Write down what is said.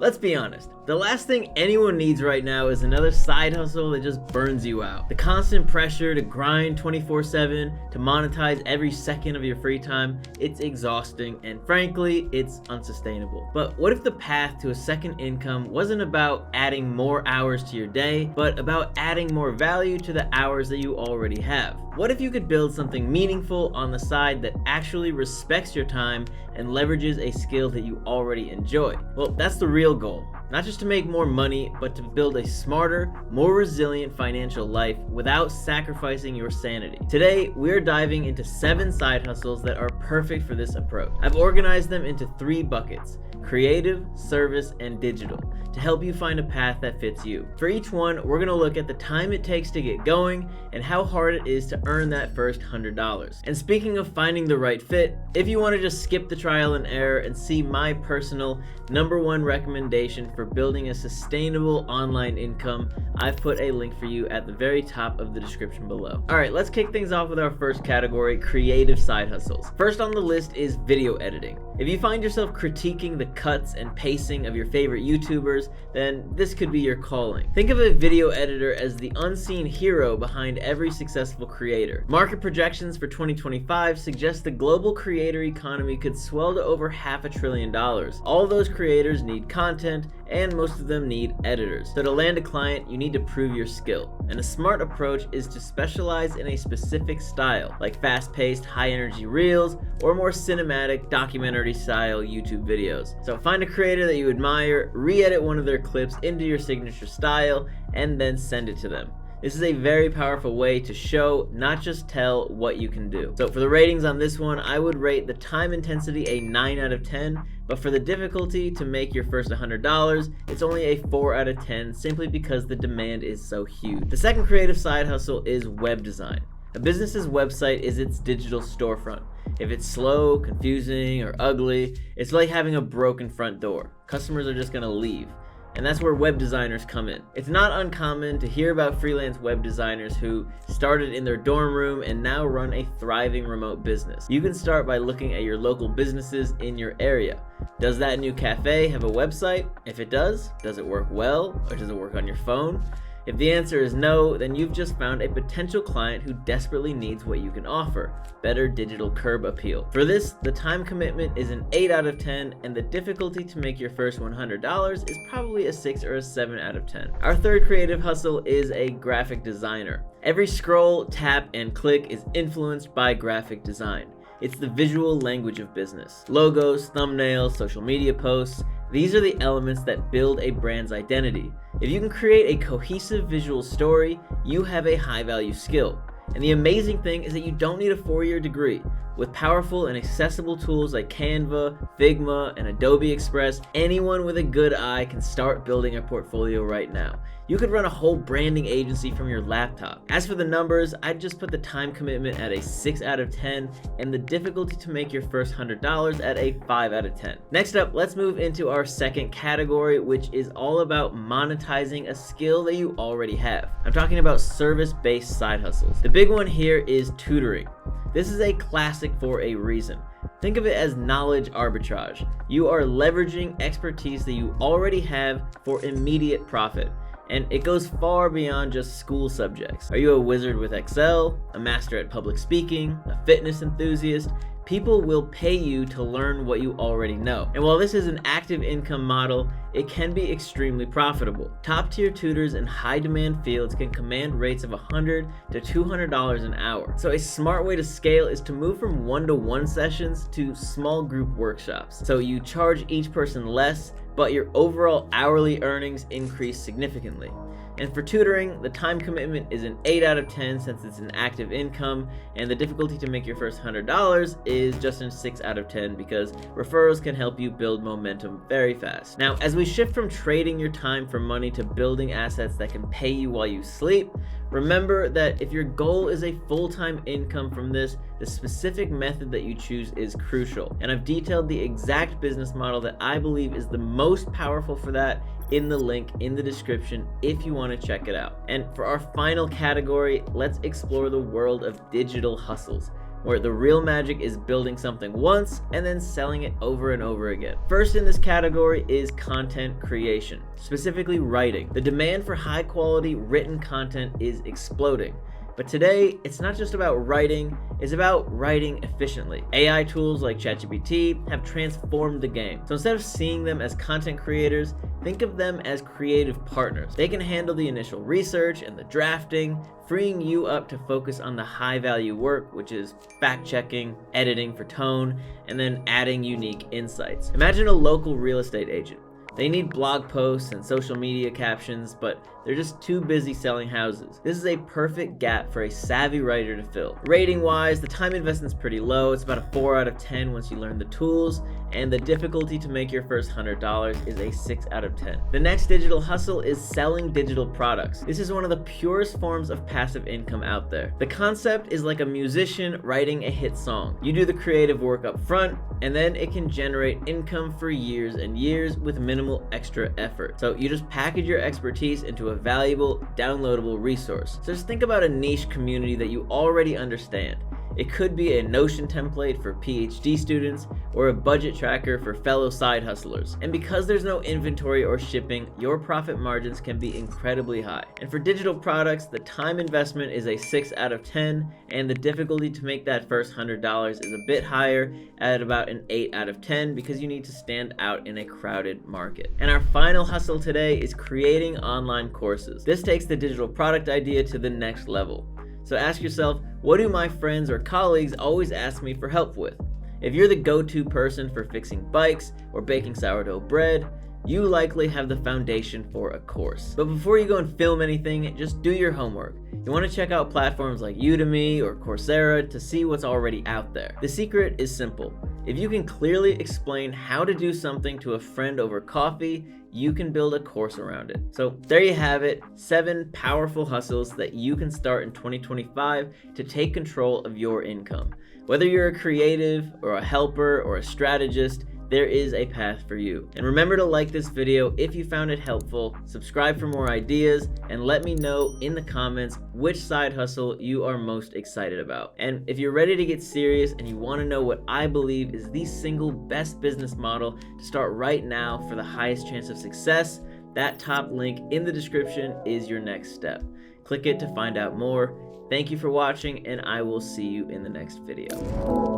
Let's be honest, the last thing anyone needs right now is another side hustle that just burns you out. The constant pressure to grind 24/7, to monetize every second of your free time, it's exhausting and frankly, it's unsustainable. But what if the path to a second income wasn't about adding more hours to your day, but about adding more value to the hours that you already have? What if you could build something meaningful on the side that actually respects your time and leverages a skill that you already enjoy? Well, that's the real goal. Not just to make more money, but to build a smarter, more resilient financial life without sacrificing your sanity. Today, we're diving into 7 side hustles that are perfect for this approach. I've organized them into 3 buckets: creative, service, and digital, to help you find a path that fits you. For each one, we're gonna look at the time it takes to get going and how hard it is to earn that first $100. And speaking of finding the right fit, if you wanna just skip the trial and error and see my personal #1 recommendation for building a sustainable online income, I've put a link for you at the very top of the description below. All right, let's kick things off with our first category, creative side hustles. First on the list is video editing. If you find yourself critiquing the cuts and pacing of your favorite YouTubers, then this could be your calling. Think of a video editor as the unseen hero behind every successful creator. Market projections for 2025 suggest the global creator economy could swell to over $500 billion. All those creators need content, and most of them need editors. So to land a client, you need to prove your skill. And a smart approach is to specialize in a specific style, like fast-paced, high-energy reels, or more cinematic, documentary-style YouTube videos. So find a creator that you admire, re-edit one of their clips into your signature style, and then send it to them. This is a very powerful way to show, not just tell, what you can do. So for the ratings on this one, I would rate the time intensity a 9 out of 10, but for the difficulty to make your first $100, it's only a 4 out of 10, simply because the demand is so huge. The second creative side hustle is web design. A business's website is its digital storefront. If it's slow, confusing, or ugly, it's like having a broken front door. Customers are just gonna leave. And that's where web designers come in. It's not uncommon to hear about freelance web designers who started in their dorm room and now run a thriving remote business. You can start by looking at your local businesses in your area. Does that new cafe have a website? If it does it work well, or does it work on your phone? If the answer is no, then you've just found a potential client who desperately needs what you can offer: better digital curb appeal. For this, the time commitment is an 8 out of 10, and the difficulty to make your first $100 is probably a 6 or a 7 out of 10. Our third creative hustle is a graphic designer. Every scroll, tap, and click is influenced by graphic design. It's the visual language of business. Logos, thumbnails, social media posts, these are the elements that build a brand's identity. If you can create a cohesive visual story, you have a high-value skill. And the amazing thing is that you don't need a 4-year degree. With powerful and accessible tools like Canva, Figma, and Adobe Express, anyone with a good eye can start building a portfolio right now. You could run a whole branding agency from your laptop. As for the numbers, I'd just put the time commitment at a 6 out of 10 and the difficulty to make your first $100 at a 5 out of 10. Next up, let's move into our second category, which is all about monetizing a skill that you already have. I'm talking about service-based side hustles. The big one here is tutoring. This is a classic for a reason. Think of it as knowledge arbitrage. You are leveraging expertise that you already have for immediate profit. And it goes far beyond just school subjects. Are you a wizard with Excel, a master at public speaking, a fitness enthusiast? People will pay you to learn what you already know. And while this is an active income model, it can be extremely profitable. Top-tier tutors in high-demand fields can command rates of $100 to $200 an hour. So a smart way to scale is to move from one-to-one sessions to small group workshops. So you charge each person less, but your overall hourly earnings increase significantly. And for tutoring, the time commitment is an 8 out of 10 since it's an active income, and the difficulty to make your first $100 is just a 6 out of 10 because referrals can help you build momentum very fast. Now, as we shift from trading your time for money to building assets that can pay you while you sleep, remember that if your goal is a full-time income from this, the specific method that you choose is crucial. And I've detailed the exact business model that I believe is the most powerful for that in the link in the description if you want to check it out. And for our final category, let's explore the world of digital hustles. where the real magic is building something once and then selling it over and over again. First in this category is content creation, specifically writing. The demand for high quality written content is exploding. But today, it's not just about writing, it's about writing efficiently. AI tools like ChatGPT have transformed the game. So instead of seeing them as content creators, think of them as creative partners. They can handle the initial research and the drafting, freeing you up to focus on the high value work, which is fact checking, editing for tone, and then adding unique insights. Imagine a local real estate agent. They need blog posts and social media captions, but they're just too busy selling houses. This is a perfect gap for a savvy writer to fill. Rating wise, the time investment's pretty low. It's about a 4 out of 10 once you learn the tools, and the difficulty to make your first $100 is a 6 out of 10. The next digital hustle is selling digital products. This is one of the purest forms of passive income out there. The concept is like a musician writing a hit song. You do the creative work up front, and then it can generate income for years and years with minimal extra effort. So you just package your expertise into a valuable, downloadable resource. So just think about a niche community that you already understand. It could be a Notion template for PhD students or a budget tracker for fellow side hustlers. And because there's no inventory or shipping, your profit margins can be incredibly high. And for digital products, the time investment is a 6 out of 10, and the difficulty to make that first $100 is a bit higher at about an 8 out of 10 because you need to stand out in a crowded market. And our final hustle today is creating online courses. This takes the digital product idea to the next level. So ask yourself, what do my friends or colleagues always ask me for help with? If you're the go-to person for fixing bikes or baking sourdough bread, you likely have the foundation for a course. But before you go and film anything, just do your homework. You want to check out platforms like Udemy or Coursera to see what's already out there. The secret is simple. If you can clearly explain how to do something to a friend over coffee, you can build a course around it. So there you have it, 7 powerful hustles that you can start in 2025 to take control of your income. Whether you're a creative or a helper or a strategist, there is a path for you. And remember to like this video if you found it helpful, subscribe for more ideas, and let me know in the comments which side hustle you are most excited about. And if you're ready to get serious and you want to know what I believe is the single best business model to start right now for the highest chance of success, that top link in the description is your next step. Click it to find out more. Thank you for watching, and I will see you in the next video.